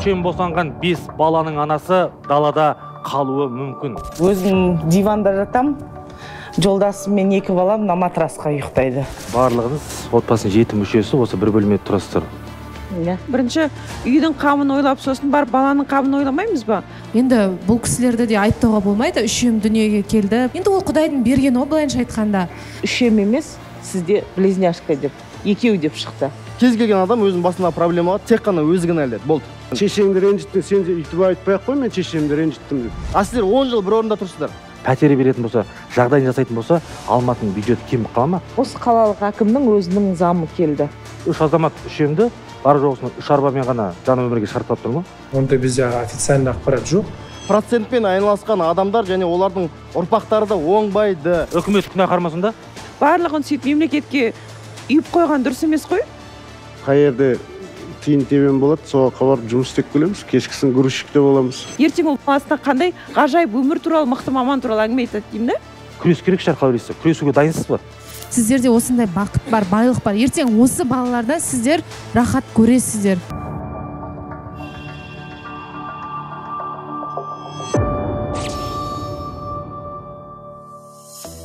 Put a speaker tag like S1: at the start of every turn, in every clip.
S1: Үшем босанған 5 баланың анасы далада қалуы мүмкін.
S2: Өзім диванда жатам, жолдасым мен 2 балам на матрасқа ұйықтайды.
S1: Барлығыңыз отбасының 7 мүшесі осы бір бөлмеде тұрасыздар.
S3: Бірінші үйдің қамын ойлап, сосын бар баланың қамын ойламаймыз ба?
S4: Енді бұл кісілерді де айыптауға болмайды. Үшем дүниеге келді. Енді ол Құдайдың берген о, былайынша айтқанда.
S2: Үшем емес, сізде близняшка деп, екеу деп шықты.
S5: Кез келген адам өзінің басына проблема бар, тек қана өзі кінәлайды. Болды.
S6: Шешеңді ренжіттің, сен де үйтіп айтпай-ақ қой, мен шешемді ренжіттім деп.
S5: Сіздер 10 жыл бір орында тұрсыздар.
S1: Пәтері беретін болса, жағдайын жасайтын болса, Алматының бюджеті кем қала ма?
S2: Осы қалалық әкімнің өзінің замы келді.
S1: 3 азамат үшемді бар жоғысына 3 арбамен ғана жан өмірге шарттап тұр ма?
S7: Онда бізде официальный ақпарат жоқ.
S5: Процентпен айналысқан адамдар және олардың ұрпақтары да оңбайды.
S1: Үкімет күнә қармасында?
S3: Барлығын сөйтіп мемлекетке үйіп қойған дұрыс емес қой?
S6: Қай жерде тиын тебен болады, соға барып жұмыс істеп келеміз, кешкісін грузчикте боламыз.
S3: Ертең ол баласына қандай ғажайып өмір туралы, мықты маман туралы әңгіме айтады деймін да?
S1: Күрес керек шығар, қалай ойлайсыз? Күресуге дайынсыз ба?
S4: Сіздерде осындай бақыт бар, байлық бар. Ертең осы балалардан сіздер рахат көресіздер.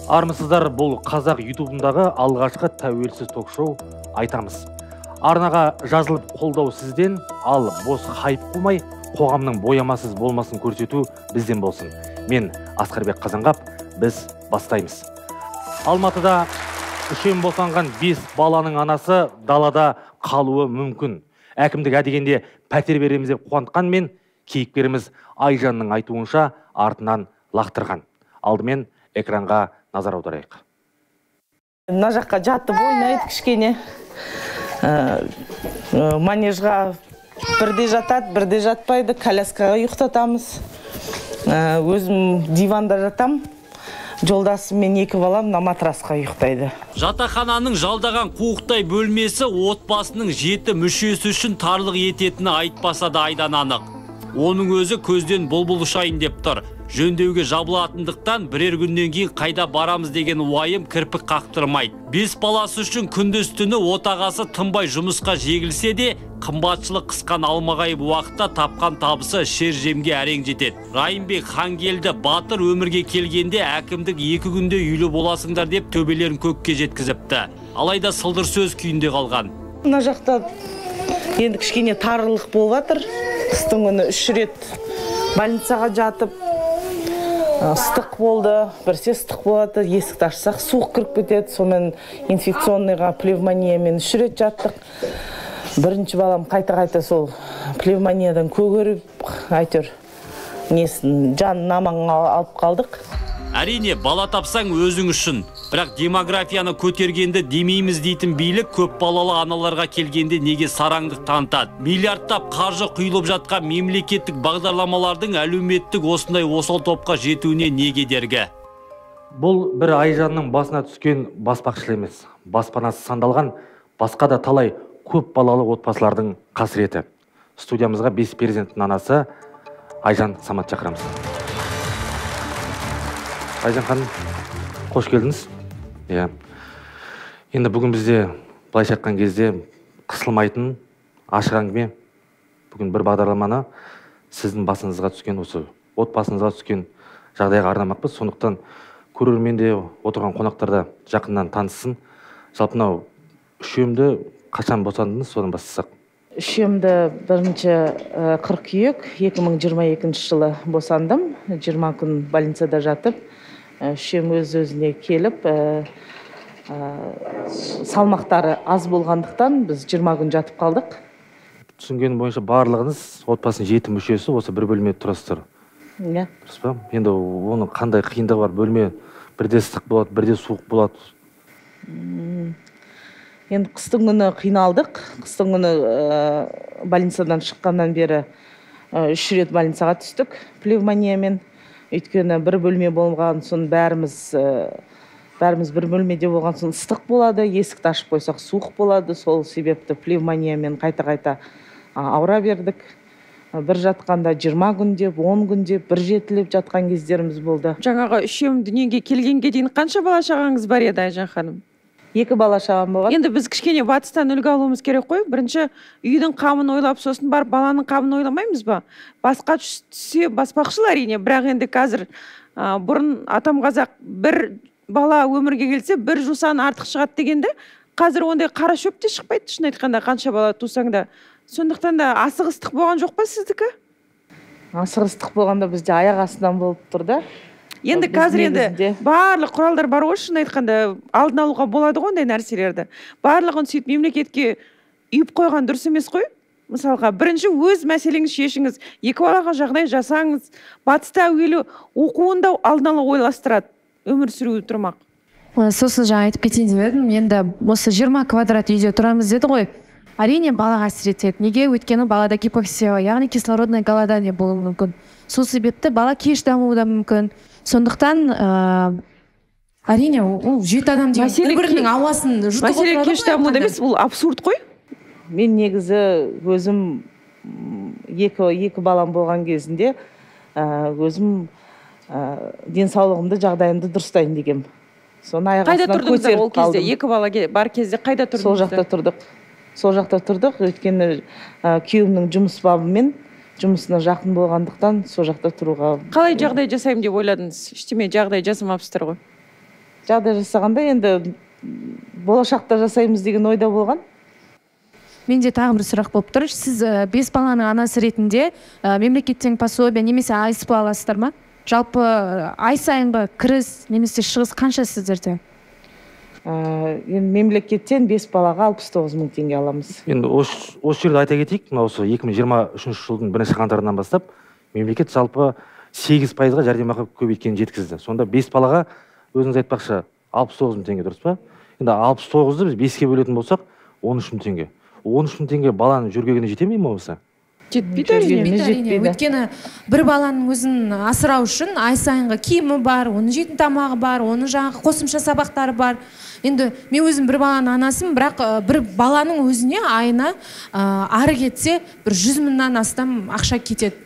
S1: Армысыздар, бұл қазақ ютубындағы алғашқы тәуелсіз ток-шоу айтамыз. Арнаға жазылып қолдау сізден, ал бос хайп болмай, қоғамның боямасыз болмасын көрсету бізден болсын. Мен Асқарбек Қазанғап, біз бастаймыз. Алматыда үшем босанған 5 баланың анасы далада қалуы мүмкін. Әкімдік әдегенде пәтер береміз деп қуантқанмен, кейіпкеріміз Айжанның айтуынша артынан лақтырған. Алдымен экранға назар аударайық.
S2: Мына жаққа жатып ойнайды кішкене. Манежға бірде жатады, бірде жатпайды, коляскаға ұйықтатамыз. Өзім диванда жатам, жолдасым мен 2 балам на матрасқа ұйықтайды.
S8: Жатақхананың жалдаған қуықтай бөлмесі отбасының 7 мүшесі үшін тарлық ететіні айтпаса да айдан анық. Оның өзі көзден бұлбұл ұшайын деп тұр. Жөндеуге жабылатындықтан бірер күннен кейін қайда барамыз деген уайым кірпік қақтырмайды. 5 баласы үшін күндіз түні отағасы тынбай жұмысқа жегілсе де, қымбатшылық қысқан алмағайып уақытта тапқан табысы шер жемге әрең жетеді. Райымбек Хангелді батыр өмірге келгенде әкімдік 2 күнде үйлі боласыңдар деп төбелерін көкке жеткізіпті. Алайда сылдыр сөз күйінде қалған.
S2: Мына жақта енді кішкене тарылық болып жатыр. Қыстың күні 3 рет больницаға жатып, ыстық болды, бірсе ыстық болады, есікті ашсақ суық кіріп кетеді, сонымен инфекционныйға пневмониямен 3 рет жаттық. Бірінші балам қайта-қайта сол пневмониядан көгеріп, әйтеуір несін жанын аман алып қалдық.
S8: Әрине, бала тапсаң өзің үшін. Бірақ демографияны көтергенді демейміз дейтін билік көп балалы аналарға келгенде неге сараңдық танытады. Миллиардтап қаржы құйылып жатқан мемлекеттік бағдарламалардың әлеуметтік осындай осал топқа жетуіне неге дергі?
S1: Бұл бір Айжанның басына түскен баспақшыл емес. Баспанасы сандалған басқа да талай көп балалы отбасылардың қасіреті. Студиямызға 5 перзенттің анасы Айжан Самат шақырамыз. Айжан ханым, қош келдіңіз. Енді бүгін бізде былайша айтқан кезде қысылмайтын ашық әңгіме. Бүгін бір бағдарламаны сіздің басыңызға түскен, осы отбасыңызға түскен жағдайға арнамақпыз. Сондықтан көрерменде отырған қонақтар да жақыннан таныссын. Жалпы мынау үшемді қашан босандыңыз, содан бастасақ?
S2: Үшемді 1 қыркүйек 2022 жылы босандым. 20 күн больницада жатып, үшем өз-өзіне келіп, салмақтары аз болғандықтан біз 20 күн жатып қалдық.
S1: Түсінгенім бойынша барлығыңыз отбасының 7 мүшесі осы бір бөлмеде тұрасыздар. Дұрыс па? Енді оның қандай қиындығы бар? Бөлме бірде ыстық болады, бірде суық болады.
S2: Енді қыстың күні қиналдық. Қыстың күні больницадан шыққаннан бері 3 рет больницаға түстік пневмониямен. Өйткені бір бөлме болған соң бәріміз бір бөлмеде болған соң ыстық болады, есікті ашып қойсақ суық болады. Сол себепті пневмониямен қайта-қайта ауыра бердік. Бір жатқанда 20 күнде, 10 күнде, бір жетіліп жатқан кездеріміз болды.
S3: Жаңағы үшем дүниеге келгенге дейін қанша бала шағаңыз бар еді, Айжан ханым?
S2: 2 бала шағам болған.
S3: Енді біз кішкене батыстан үлгі алуымыз керек қой. Бірінші үйдің қамын ойлап, сосын барып баланың қамын ойламаймыз ба? Басқа түссе баспақшыл әрине, бірақ енді қазір бұрын атам қазақ бір бала өмірге келсе, бір жусан артық шығады дегенде, қазір ондай қара шөп те шықпайды, шын айтқанда, қанша бала тусаң да. Сондықтан да асығыстық болған жоқ па сіздікі?
S2: Асығыстық болғанда бізде аяқ астынан болып тұр да.
S3: Енді қазір енді барлық құралдар бар ғой, шын айтқанда, алдын алуға болады ғой ондай нәрселерді. Барлығын сөйтіп мемлекетке үйіп қойған дұрыс емес қой. Мысалға, бірінші өз мәселеңіз шешіңіз, 2 балаға жағдай жасаңыз. Батыста әуелі оқуында алдын ала ойластырады, өмір сүруі тұрмақ.
S4: Сосын жаңа айтып кетейін деп едім, енді осы 20 квадрат үйде тұрамыз деді ғой. Әрине балаға әсер етеді. Неге? Өйткені балада гипоксия, яғни кислородный голодание болуы мүмкін. Сол себепті бала кеш дамуы да мүмкін. Сондықтан әрине ол 7 адам деген бір-бірінің ауасын жұтып отырады.
S3: Мәселе кеш дамуы емес, бұл абсурд қой.
S2: Мен негізі өзім 2 балам болған кезінде өзім денсаулығымды, жағдайымды дұрыстайын дегем. Соны аяқ астынан көтеріп қалдым.
S3: 2 бала бар кезде қайда тұрдыңыздар?
S2: Сол жақта тұрдық. Өйткені күйеуімнің жұмыс бабымен жұмысына жақын болғандықтан сол жақта тұруға.
S3: Қалай жағдай жасаймын деп ойладыңыз? Ештеме жағдай жасамапсыздар ғой.
S2: Жағдай жасағанда енді болашақта жасаймыз деген ойда болған.
S4: Менде тағы бір сұрақ болып тұр. Сіз 5 баланың анасы ретінде мемлекеттен пособие немесе айыспы аласыздар ма? Жалпы ай сайынғы кіріс немесе шығыс қанша сіздерде?
S2: Мемлекеттен 5 балаға 69 000 теңге аламыз.
S1: Енді осы жерде айта кетейік, осы 2023 жылдың 1 қаңтарынан бастап мемлекет жалпы 8%-ға жәрдемақы көбейткенін жеткізді. Сонда 5 балаға өзіңіз айтпақшы 69 000 теңге, дұрыс па? Енді 69-ды біз 5-ке бөлетін болсақ 13 000 теңге. 13 000 теңге баланың жүргеніне жете ме болса?
S3: Жетпейді әрине.
S4: Өйткені бір баланың өзін асырау үшін ай сайынғы киімі бар, оның жейтін тамағы бар, оның жаңағы қосымша сабақтары бар. Енді мен өзім бір баланың анасым, бірақ бір баланың өзіне айына ары кетсе бір 100 000-нан астам ақша кетеді.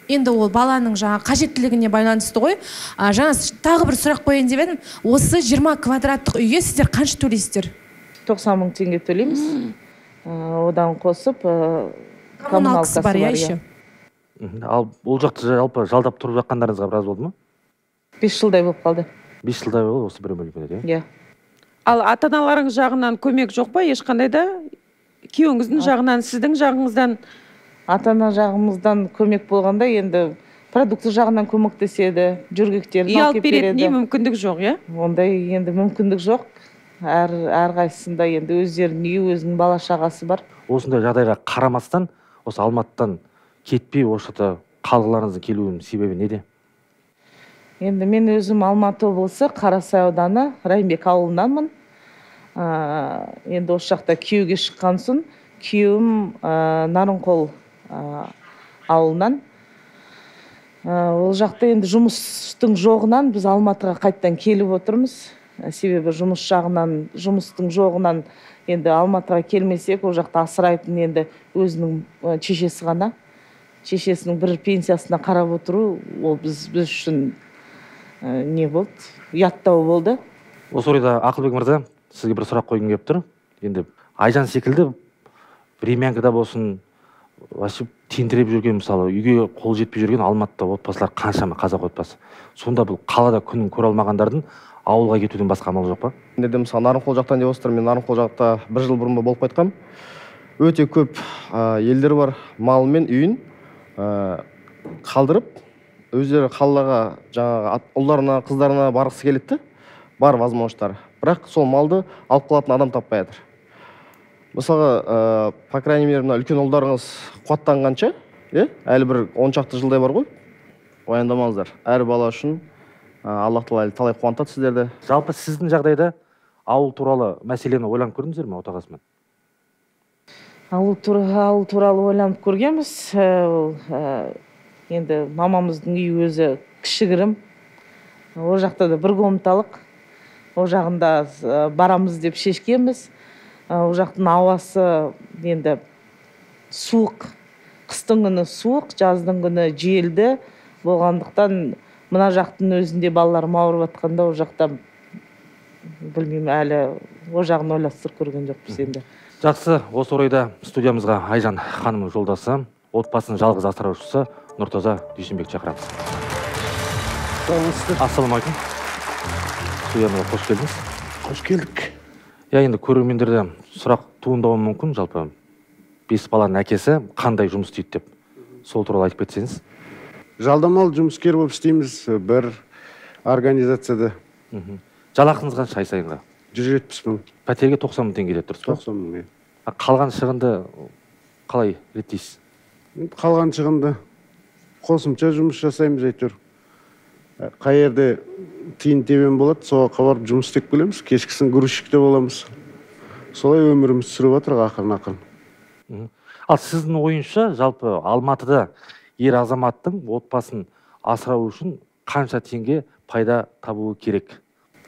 S4: Енді ол баланың жаңағы қажеттілігіне байланысты ғой. Жаңа тағы бір сұрақ қояйын деп едім. Осы 20 квадраттық үйге сіздер қанша төлейсіздер?
S2: 90 000 теңге төлейміз. Одан қосып
S4: коммуналкасы бар, еще.
S1: Ал ол жақты жалпы жалдап тұрып жатқандарыңызға біраз болды ма?
S2: 5 жылдай болып қалды.
S1: 5 жылдай болды осы бір бөлмеде,
S2: иә?
S3: Ал ата-аналарыңыз жағынан көмек жоқ па? Ешқандай да күйеуіңіздің жағынан, сіздің жағыңыздан?
S2: Ата-ана жағымыздан көмек болғанда енді продукты жағынан көмектеседі, жүргектерін алып
S3: береді. Үй алып беретін мүмкіндік жоқ, иә?
S2: Ондай енді мүмкіндік жоқ. Әр қайсысында енді өздерінің үйі, өзінің бала шағасы бар.
S1: Осындай жағдайға қарамастан, осы Алматыдан кетпей осыда қалғыларыңыздың келуінің себебі неде?
S2: Енді мен өзім Алматы облысы Қарасай ауданы Райымбек ауылынанмын. Енді осы жақта күйеуге шыққан соң, күйеуім Нарынқол ауылынан. Ол жақта енді жұмыстың жоғынан біз Алматыға қайттан келіп отырмыз. Себебі жұмыс жағынан, жұмыстың жоғынан енді Алматыға келмесек, ол жақта асырайтын енді өзінің шешесі ғана. Шешесінің бір пенсиясына қарап отыру, ол біз үшін не болды? Ұяттау болды.
S1: Осы орайда Ақылбек мырза, сізге бір сұрақ қойғым келіп тұр. Енді Айжан секілді времянкада болсын, вообще тентіреп жүрген, мысалы, үйге қол жетпей жүрген Алматыда отбасылар қаншама қазақ отбасы. Сонда бұл қалада күнін көре алмағандардың ауылға кетуден басқа амал жоқ па?
S5: Енді мысалы Нарынқол жақтан деп отырмын, мен Нарынқол жақта 1 жыл бұрын болып қайтқам. Өте көп елдер бар, малы мен үйін қалдырып, өздері қалаға жаңағы ұлдарына, қыздарына барғысы келеді, бар возможностьтар. Бірақ сол малды алып қалатын адам таппай жатыр. Мысалға, по крайней мере, үлкен ұлдарыңыз қуаттанғанша, әлі бір 10 шақты жылдай бар ғой, уайымдамаңыздар. Әр бала үшін Аллах Тағала талай қуантады сіздерді.
S1: Жалпы сіздің жағдайда ауыл туралы мәселені ойланып көрдіңіздер ме отағасымен?
S2: Ауыл туралы ойланып көргенбіз. Енді мамамыздың үйі өзі кішігірім. Ол жақта да бір комнаталық. Ол жағында барамыз деп шешкенбіз. Ол жақтың ауасы енді суық. Қыстың күні суық, жаздың күні желді болғандықтан мына жақтың өзінде балаларым ауырып жатқанда ол жақта білмеймін, әлі о жағын ойластырып көрген жоқпыз енді.
S1: Жақсы, осы орайда студиямызға Айжан ханымның жолдасы, отбасының жалғыз асыраушысы Нұртаза Дүйсенбек шақырамыз. Ассалаумағалейкум. Студиямызға қош келдіңіз.
S6: Қош келдік.
S1: Енді көрермендерде сұрақ туындауы мүмкін, жалпы 5 баланың әкесі қандай жұмыс істейді деп. Сол туралы айтып кетсеңіз.
S6: Жалдамалы жұмыскер болып істейміз бір организацияда.
S1: Жалақыңыз қанша ай сайынға?
S6: 170 мың.
S1: Пәтерге 90 мың теңге деп тұрсыз ба?
S6: 90 мың.
S1: Қалған шығынды қалай реттейсіз?
S6: Қалған шығынды қосымша жұмыс жасаймыз әйтеуір. Қай жерде тиын тебен болады, соға барып жұмыс істеп келеміз. Кешкісін грузчикте боламыз. Солай өміріміз сүріп жатыр ақырын-ақырын.
S1: Ал сіздің ойынша, жалпы Алматыда ер азаматтың отбасын асырау үшін қанша теңге пайда табуы керек?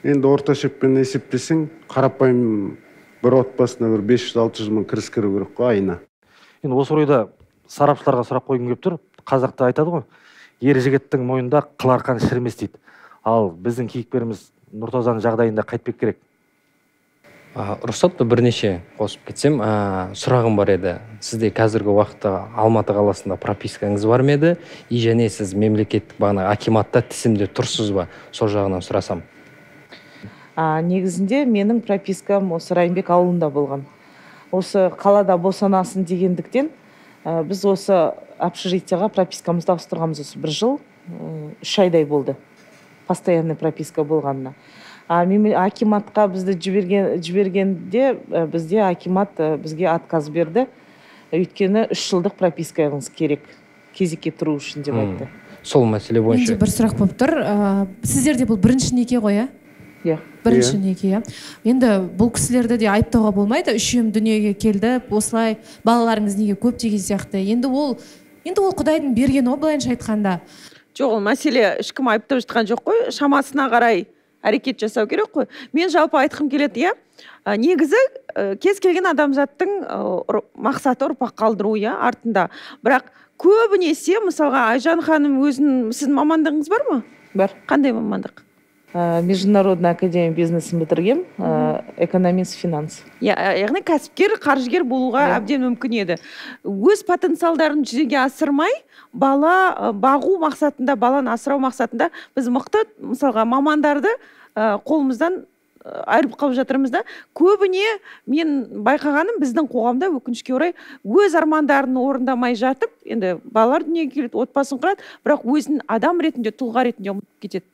S6: Енді орта шеппен есептесең, қарапайым бір отбасына бір 500-600 мың кіріс кіру керек қой айына.
S1: Енді осы орайда сарапшыларға сұрақ қойғым келіп тұр. Қазақта айтады ғой, ер жігіттің мойнында қыл арқан шірімес дейді. Ал біздің кейіпкеріміз Нұртазаның жағдайында қайтпек керек?
S9: Рұқсат па бірнеше қосып кетсем, сұрағым бар еді. Сізде қазіргі уақытта Алматы қаласында пропискаңыз бар ма еді? Және сіз мемлекеттік бағана акиматта тізімде тұрсыз ба? Сол жағынан сұрасам.
S2: Негізінде менің пропискам осы Райымбек ауылында болған. Осы қалада босанасын дегендіктен біз осы общежитияға пропискамызды ауыстырғанбыз. Осы 1 жыл 3 айдай болды. Постоянный прописка болғанына. Акиматқа бізді жібергенде бізде акимат бізге отказ берді. Өйткені 3 жылдық пропискаңыз керек кезекке тұру үшін деп айтты.
S9: Сол мәселе бойынша.
S4: Менде бір сұрақ болып тұр. Сіздерде бұл бірінші неке ғой,
S2: Иә.
S4: Бірінші неке, Енді бұл кісілерді де айыптауға болмайды. Үшеуім дүниеге келді, осылай балаларыңыз неге көп деген сияқты. Енді ол Құдайдың берген о, былайынша айтқанда.
S3: Жоқ, ол мәселе ешкім айыптап жатқан жоқ қой. Шамасына қарай әрекет жасау керек қой. Мен жалпы айтқым келеді, негізі кез келген адамзаттың мақсаты ұрпақ қалдыру, артында. Бірақ көбінесе, мысалға, Айжан ханым сіздің мамандығыңыз бар ма?
S2: Бар.
S3: Қандай мамандық?
S2: Международная академия бизнесін бітіргем, экономист, финанс.
S3: Яғни кәсіпкер, қаржыгер болуға әбден мүмкін еді. Өз потенциалдарын жүзеге асырмай, бала бағу мақсатында, баланы асырау мақсатында біз мықты, мысалға, мамандарды қолымыздан айырып қалып жатырмыз да. Көбіне мен байқағаным біздің қоғамда өкінішке орай өз армандарын орындамай жатып, енді балалар дүниеге келеді, отбасын құрады, бірақ өзін адам ретінде, тұлға ретінде ұмытып кетеді.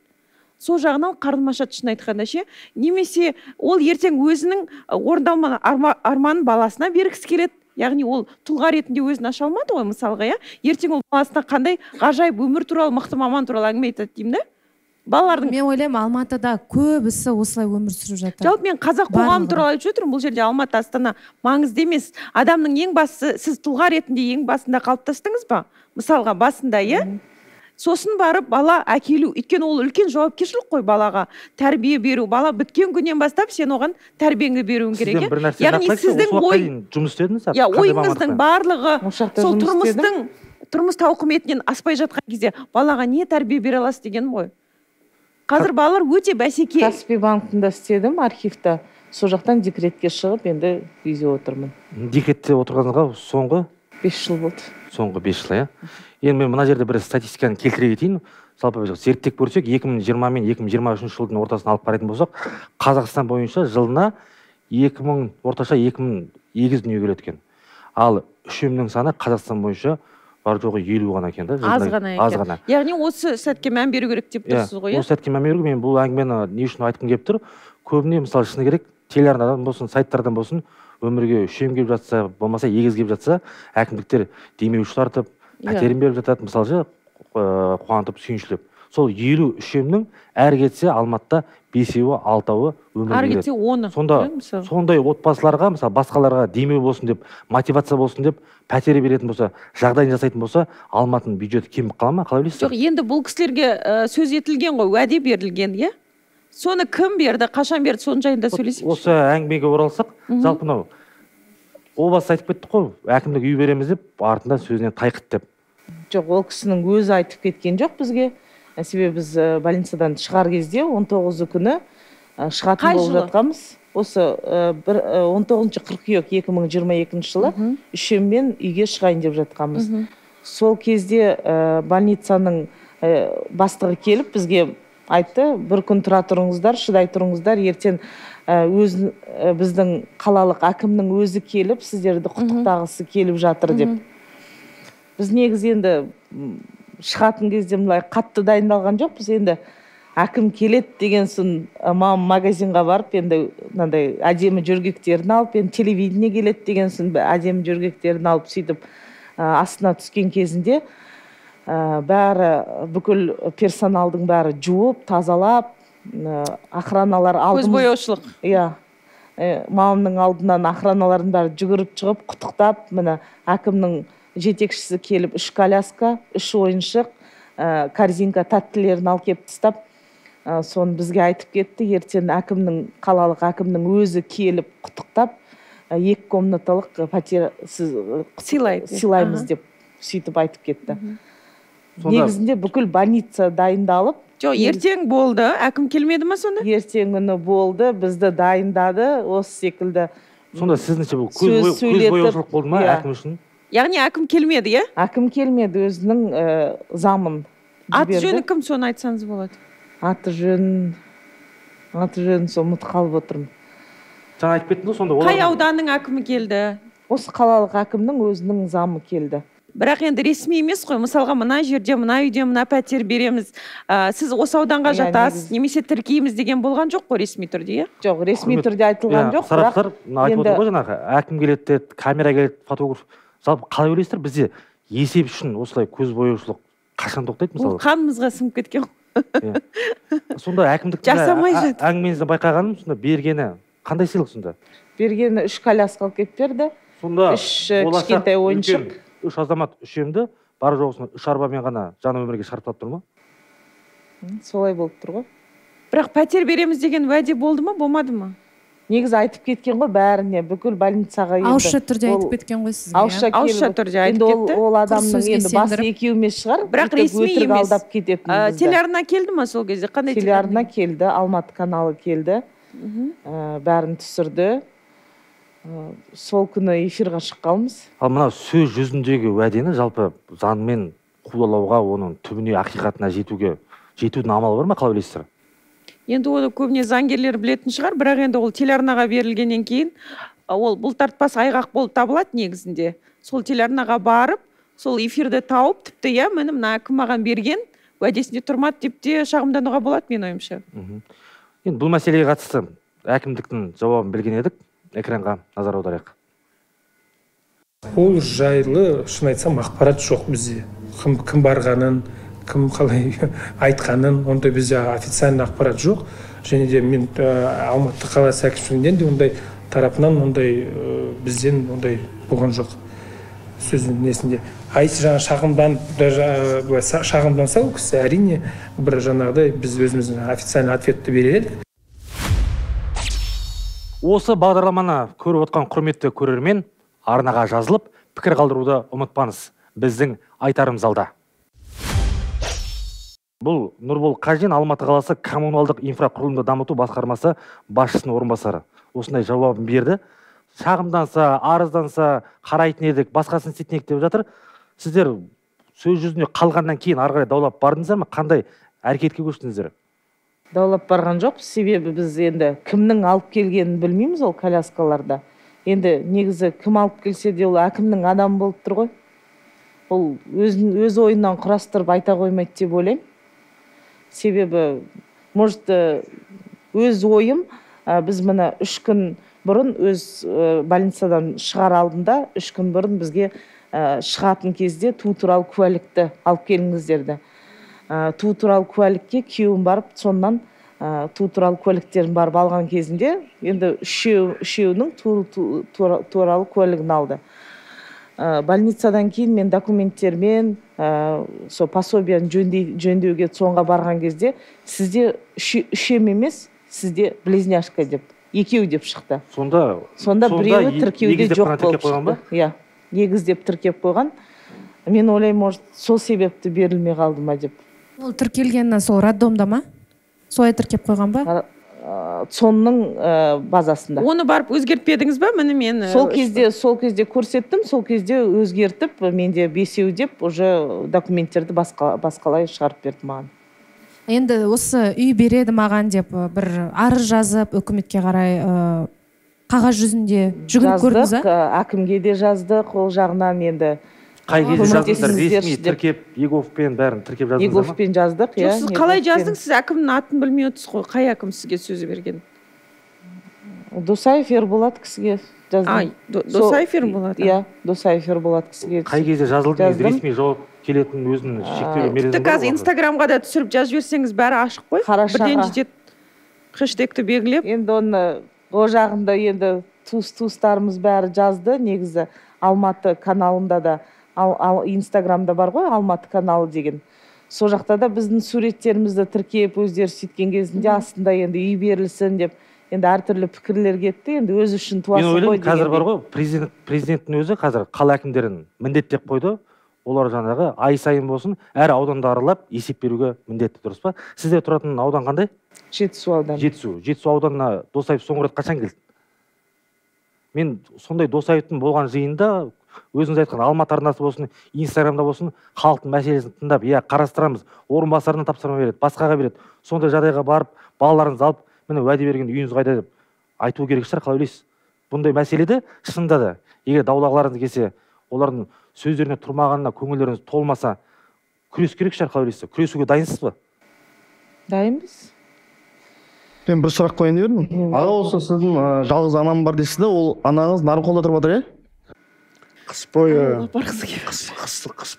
S3: Сол жағынан қарным ашады, шын айтқанда ше. Немесе ол ертең өзінің орындалмаған арманын баласына бергісі келеді. Яғни ол тұлға ретінде өзін аша алмады ғой, мысалға, ертең ол баласына қандай ғажайып өмір туралы, мықты маман туралы әңгіме айтады деймін да? Балалардың...
S4: Мен ойлаймын, Алматыда көбісі осылай өмір сүріп жатыр.
S3: Жалпы мен қазақ қоғамы туралы айтып отырмын. Бұл жерде Алматы, Астана маңызды емес. Адамның ең басы, сіз тұлға ретінде ең басында қалыптастыңыз ба? Мысалға, басында, Сосын барып бала әкелу, өйткені ол үлкен жауапкершілік қой балаға. Тәрбие беру, бала біткен күннен бастап сен оған тәрбиеңді беруің керек. Яғни сіздің ойыңыздың барлығы сол тұрмыс тауқыметінен аспай жатқан кезде балаға не тәрбие бере аласыз дегенім ғой. Қазір балалар өте бәсеке.
S2: Каспий банкында істедім, архивта. Сол жақтан декретке шығып, енді үйде отырмын.
S1: Декретте отырғаныңызға соңғы
S2: 5 жыл болды.
S1: Соңғы 5 жыл, Енді мен мына жерде бір статистиканы келтіре кетейін. Жалпы зерттеп көрсек, 2020 мен 2023 жылдың ортасын алып қарайтын болсақ, Қазақстан бойынша жылына 2000 орташа 2000 егіз дүние келеді екен. Ал үшемнің саны Қазақстан бойынша бар жоғы 50 ғана екен да.
S3: Аз ғана. Яғни осы сәтке мән беру керек деп тұрсыз ғой,
S1: Осы сәтке мән беру керек. Мен бұл әңгімені не үшін айтқым келіп тұр? Көбіне мысалы шыны керек, телеарнадан болсын, сайттардан болсын, өмірге үшем келіп жатса, болмаса егіз келіп жатса, әкімдіктер демеуші тартып, пәтерін беріп жатады, мысалы қуантып, сүйіншілеп. Сол 50 үшемнің әр кетсе Алматыда 5-еуі, 6-ы өмірге келеді.
S3: Әр кетсе 10.
S1: Сондай отбасыларға, мысалы басқаларға демеу болсын деп, мотивация болсын деп, пәтері беретін болса, жағдайын жасайтын болса, Алматының бюджеті кеміп қала ма? Қалай білесіз?
S3: Жоқ, енді бұл кісілерге сөз етілген ғой, уәде берілген, Соны кім берді, қашан берді, соның жайында сөйлесейік.
S1: Осы әңгімеге оралсақ, жалпы мынау о басы айтып кеттік қой, әкімдік үй береміз деп, артында сөзінен тайқыт деп.
S2: Жоқ, ол кісінің өзі айтып кеткен жоқ бізге. Себебі біз больницадан шығар кезде 19 күні шығатын
S3: Қай
S2: болып
S3: жылы?
S2: жатқанбыз. Осы 19 қыркүйек 2022 жылы үшеммен үйге шығайын деп жатқанбыз. Сол кезде больницаның бастығы келіп бізге айтты, бір күн тұра тұрыңыздар, шыдай тұрыңыздар, ертең біздің қалалық әкімнің өзі келіп, сіздерді құттықтағысы келіп жатыр деп. Біз негізі енді шығатын кезде былай қатты дайындалған жоқпыз. Енді әкім келет деген соң мамам магазинға барып, енді мынандай әдемі жөргектерін алып, енді телевидение келет деген соң әдемі жөргектерін алып, сөйтіп астына түскен кезінде бәрі, бүкіл персоналдың бәрі жуып, тазалап, охраналар алдымыз.
S3: Көзбояушылық.
S2: Иә. Мамамның алдынан охраналардың бәрі жүгіріп шығып, құттықтап, міне әкімнің жетекшісі келіп, 3 коляска, 3 ойыншық, корзинка тәттілерін алып келіп тастап, соны бізге айтып кетті. Ертең қалалық әкімнің өзі келіп құттықтап, 2 комнаталық пәтер сыйлаймыз деп сөйтіп айтып кетті. Негізінде бүкіл больница дайындалып.
S3: Жоқ, ертең болды, әкім келмеді ма сонда?
S2: Ертең күні болды, бізді дайындады, осы секілді.
S1: Сонда сіздіңше бұл көзбояушылық болды ма әкім үшін?
S3: Яғни әкім келмеді, иә?
S2: Әкім келмеді, өзінің замын жіберді.
S3: Аты жөні кім, соны айтсаңыз болады?
S2: Аты жөнін сол ұмытып қалып отырмын.
S1: Жаңа айтып кеттіңіз, сонда
S3: қай ауданның әкімі келді?
S2: Осы қалалық әкімнің өзінің замы келді.
S3: Бірақ енді ресми емес қой, мысалға мына жерде, мына үйде, мына пәтер береміз, сіз осы ауданға жатасыз, немесе тіркейміз деген болған жоқ қой ресми түрде, иә?
S2: Жоқ, ресми түрде айтылған жоқ.
S1: Сарапшылар айтып отыр ғой жаңағы, әкім келеді, камера келеді, фотограф. Жалпы қалай ойлайсыздар, бізде есеп үшін осылай көзбояушылық қашан тоқтайды мысалы?
S3: Ол қанымызға сіңіп кеткен ғой.
S1: Сонда әкімдіктің әңгімеңізден байқағаным, сонда бергені қандай сыйлық сонда?
S2: Бергені 3 коляска алып келіп берді.
S1: Сонда
S2: 3 кішкентай ойыншық.
S1: 3 азамат үшемді бар жоғысына 3 арбамен ғана жаңа өмірге шарықтап тұр ма?
S2: Солай болып тұр ғой.
S3: Бірақ пәтер береміз деген уәде болды ма, болмады ма?
S2: Негізі айтып кеткен ғой бәріне, бүкіл больницаға енді.
S4: Ауызша түрде айтып кеткен ғой сізге.
S3: Ауызша түрде айтып кетті.
S2: Ол адамның енді басы екеуімес шығар.
S3: Бірақ ресми емес. Телеарна келді ма сол кезде? Қандай
S2: телеарна келді, Алматы каналы келді. Бәрін түсірді. Сол күні эфирға шыққанбыз.
S1: Ал мына сөз жүзіндегі уәдені жалпы заңмен қудалауға, оның түбіне, ақиқатына жетудің амалы бар ма, қалай ойлайсыздар?
S3: Енді оны көбіне заңгерлер білетін шығар, бірақ енді ол телеарнаға берілгеннен кейін ол бұлтартпас айғақ болып табылады негізінде. Сол телеарнаға барып, сол эфирді тауып, тіпті иә, мына әкім маған берген, уәдесінде тұрмады деп те шағымдануға болады, мен ойымша.
S1: Енді бұл мәселеге қатысты әкімдіктің жауабын білген едік. Экранға назар аударайық.
S7: Ол жайлы, шын айтсам, ақпарат жоқ бізде. Кім барғанын, кім қалай айтқанын, ондай бізде официальный ақпарат жоқ. Және де мен Алматы қаласы әкімшілігінен де ондай тарапынан ондай бізден ондай болған жоқ. Сөздің несінде. Жаңа шағымданса ол кісі, әрине бір жаңағыдай біз өзіміздің официальный ответті берер едік.
S1: Осы бағдарламаны көріп отқан құрметті көрермен, арнаға жазылып, пікір қалдыруды ұмытпаңыз. Біздің айтарымыз алда. Бұл Нұрбол Қажин, Алматы қаласы коммуналдық инфрақұрылымды дамыту басқармасы басшысының орынбасары. Осындай жауабын берді. Шағымданса, арызданса, қарайтын едік, басқасын істетейік деп жатыр. Сіздер сөз жүзінде қалғаннан кейін ары қарай даулап бардыңыздар ма? Қандай әрекетке көштіңіздер?
S2: Даулап барған жоқ, себебі біз енді кімнің алып келгенін білмейміз ол коляскаларда. Енді негізі кім алып келсе де ол әкімнің адамы болып тұр ғой. Ол өз ойынан құрастырып айта қоймайды деп ойлаймын. Себебі, может, өз ойым, біз мына 3 күн бұрын өз больницадан шығар алдында 3 күн бұрын бізге шығатын кезде туу туралы куәлікті алып келіңіздерді. Туу туралы куәлікке күйеуім барып, соннан туу туралы куәліктерін барып алған кезінде, енді үшеуінің туу туралы куәлігін алды. Больницадан кейін мен документтермен, со пособияны жөндеуге соңға барған кезде, сізде үшем емес, сізде близняшка деп, екеу деп шықты. Сонда біреуі тіркеуде жоқ болып шықты. Иә, егіздеп тіркеп қойған. Мен ойлаймын, может, сол себепті берілмей қалды ма деп.
S4: Ол тіркелгені сол роддомда ма? Солай тіркеп қойған ба?
S2: цонның базасында.
S3: Оны барып өзгертпедіңіз ба? Міне мен
S2: Сол кезде көрсеттім, сол кезде өзгертіп, менде 5 деп уже документтерді басқалай шығарып берді маған.
S4: Енді осы үй береді маған деп бір арыз жазып өкіметке қарай қағаз жүзінде жүгініп көрдіңіз
S2: ба? Әкімге де жаздық, ол жағынан енді.
S1: Қай кезде жаздыңыздар? Ресми тіркеп, ЕГОВпен бәрін тіркеп жаздыңыздар ма?
S2: ЕГОВпен жаздық, иә.
S3: Сіз қалай жаздыңыз? Сіз әкімнің атын білмей отырсыз ғой. Қай әкім сізге сөз берген?
S2: Досаев Ерболат кісіге жаздым.
S3: Досаев Ерболат?
S2: Иә, Досаев Ерболат кісіге.
S1: Қай кезде жазылды? Ресми жауап келетін өзінің шектеулі мерзімі бар.
S3: Тіпті қазір Инстаграмға да түсіріп жазып жіберсеңіз бәрі ашық қой. Бірден жетеді. Хэштегті белгілеп.
S2: Енді оны о жағында енді туыстарымыз бәрі жазды. Негізі Алматы каналында да, Инстаграмда бар ғой, Алматы каналы деген. Сол жақта да біздің суреттерімізді тіркеп өздері сөйткен кезінде астында енді үй берілсін деп енді әртүрлі пікірлер кетті. Енді өзі үшін туасы ғой деген.
S1: Мен ойлаймын, қазір бар ғой, президенттің өзі қазір қала әкімдерін міндеттеп қойды. Олар жаңағы ай сайын болсын, әр ауданды аралап есеп беруге міндетті, дұрыс па? Сізде тұратын аудан қандай?
S2: Жетісу ауданы.
S1: Жетісу ауданына Досаев соңғы рет қашан келді? Мен сондай Досаевтың болған жиында өзіңіз айтқан Алматы арнасы болсын, Инстаграмда болсын, халықтың мәселесін тыңдап, иә, қарастырамыз, орынбасарына тапсырма береді, басқаға береді. Сондай жағдайға барып, балаларыңызды алып, міне уәде берген үйіңіз қайда деп айту керек шығар, қалай ойлайсыз? Бұндай мәселеде шынында да, егер даулағыларыңыз келсе, олардың сөздеріне тұрмағанына көңілдеріңіз толмаса, күрес керек шығар, қалай ойлайсыз? Күресуге дайынсыз ба?
S2: Дайынбыз.
S5: Мен бір сұрақ қойын дедім. Аға, осы сіздің жалғыз анам бар дейсіз да, ол анаңыз Нарынқолда тұрып жатыр, иә?
S6: Қыс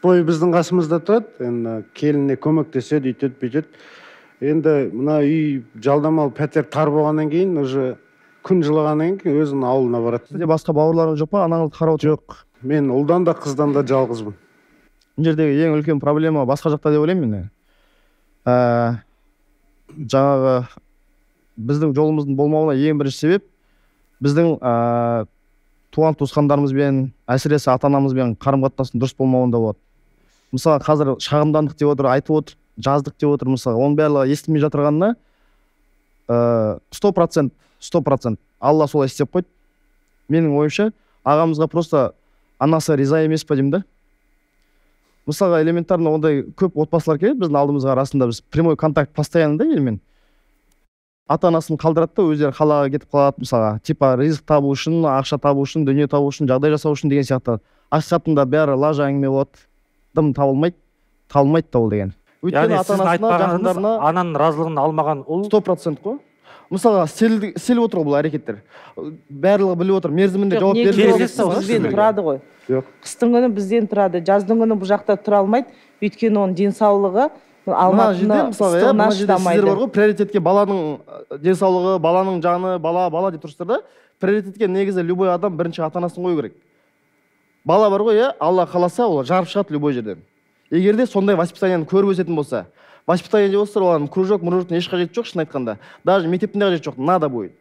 S6: бойы біздің қасымызда тұрады. Енді келініне көмектеседі, үйтеді, бүйтеді. Енді мына үй жалдамалы пәтер тар болғаннан кейін, уже күн жылығаннан кейін өзінің ауылына барады.
S5: Сізде басқа бауырларыңыз жоқ па? Анаңызды қарап отыр?
S6: Жоқ. Мен ұлдан да қыздан да жалғызбын.
S5: Бұл жердегі ең үлкен проблема басқа жақта деп ойлаймын мен. Жаңағы біздің жолымыздың болмауына ең бірінші себеп біздің туған туысқандарымызбен, әсіресе ата-анамызбен қарым-қатынастың дұрыс болмауында болады. Мысалы, қазір шағымдандық деп отыр, айтып отыр, жаздық деп отыр, мысалы, оның барлығы естімей жатырғанына 100% Алла солай істеп қойды. Менің ойымша, ағамызға просто анасы риза емес па деймін да. Мысалға, элементарно ондай көп отбасылар келеді біздің алдымызға, арасында біз прямой контакт постоянно да елмен. Ата-анасын қалдырады да өздері қалаға кетіп қалады, мысалға, типа ризық табу үшін, ақша табу үшін, дүние табу үшін, жағдай жасау үшін деген сияқты. Ақиқатында бәрі лажа әңгіме болады. Дым табылмайды да ол деген.
S1: Өйткені ата-анасына, жақындарына ананың разылығын алмаған ол
S5: 100% қой. Мысалға, селіп отыр бұл әрекеттер. Барлығы біліп отыр, мерзімінде жауап беріп
S2: бізден тұрады ғой. Қыстың күні бізден тұрады, жаздың күні бұл жақта тұра алмайды. Өйткені оның денсаулығы Алматыны ыстығына шыдамайды.
S5: Приоритетке баланың денсаулығы, баланың жаны, бала деп тұрсыздар да. Приоритетке негізі любой адам бірінші ата-анасын қою керек. Бала бар ғой, Алла қаласа, ол жарып шығады любой жерден. Егер де сондай воспитанияны көріп өсетін болса, воспитание болса, олардың кружок, мұржықтың еш қажеті жоқ, шын айтқанда. Даже мектептің қажеті жоқ, надо будет.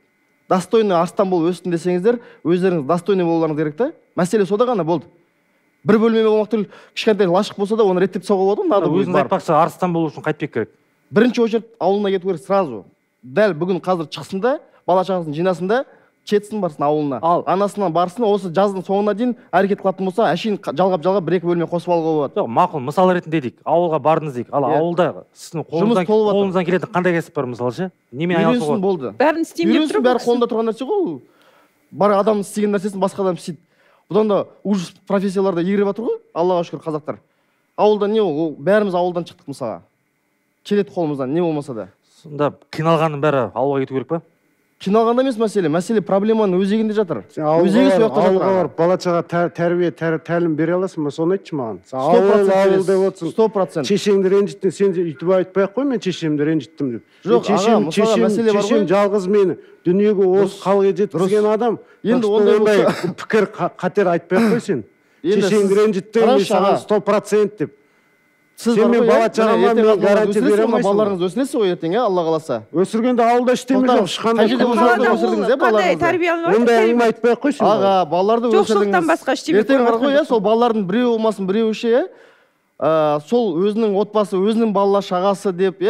S5: Достойный арыстан болып өстін десеңіздер, өздеріңіз достойный болуларыңыз керек та. Мәселе сода ғана болды. Бір бөлмеме болмақ түгіл, кішкентай лашық болса да, оны реттеп тастауға болады, надо будет.
S1: Өзіңіз айтпақшы, арыстан болу үшін қайтпек керек.
S5: Бірінші очередь ауылына кету керек сразу. Дәл бүгін қазір шықсын да, бала шағасын жинасын да, кетсін барсын ауылына. Ал анасынан барсын, осы жаздың соңына дейін әрекет қылатын болса, әшейін жалғап бір-екі бөлме қосып алуға болады.
S1: Жоқ, мақұл, мысал ретінде дейік, ауылға бардыңыз дейік. Ал ауылда сіздің қолыңыздан келетін қандай кәсіп бар мысалы ше? Немен айналысуға болады?
S3: Бәрін істеймін деп тұр.
S5: Бәрі қолында тұрған нәрсе ғой. Бар адам істеген нәрсесін басқа адам істейді. Бұдан да ужас профессияларда егеріп жатыр ғой, Аллаға шүкір қазақтар. Ауылда не ол? Бәріміз ауылдан шықтық мысалға. Келеді қолымыздан, не болмаса да.
S1: Сонда қиналғанның бәрі ауылға кету керек па?
S5: Қиналғанда емес мәселе проблеманың өзегінде жатыр.
S6: Өзегі сол жақта жатыр. Бала шаға тәрбие, тәлім бере аласың ба? Соны айтшы маған. Ауыл деп отырсың.
S5: 100%.
S6: Шешеңді ренжіттің, сен үйтіп айтпай-ақ қой, мен шешемді ренжіттім деп.
S5: Жоқ,
S6: шешем жалғыз мені дүниеге осы халға жеткізген адам.
S5: Енді ондай
S6: пікір қатер айтпай-ақ қой сен. Шешеңді ренжіттің, мен саған 100% деп. Сен мен бала шағама мен гарантия бере алмайсың.
S5: Балаларыңыз өсіресіз ғой ертең, Алла қаласа.
S6: Өсіргенде ауылда ештеме жоқ.
S3: Қандай тәрбие алып
S6: ондай әңгіме айтпай-ақ қойсын.
S5: Аға, балаларды өсірдіңіз.
S3: Жоқшылықтан басқа ештеме
S5: ертең бар ғой, сол балалардың біреу болмасын, біреу ше, сол өзінің отбасы, өзінің балалар шағасы деп,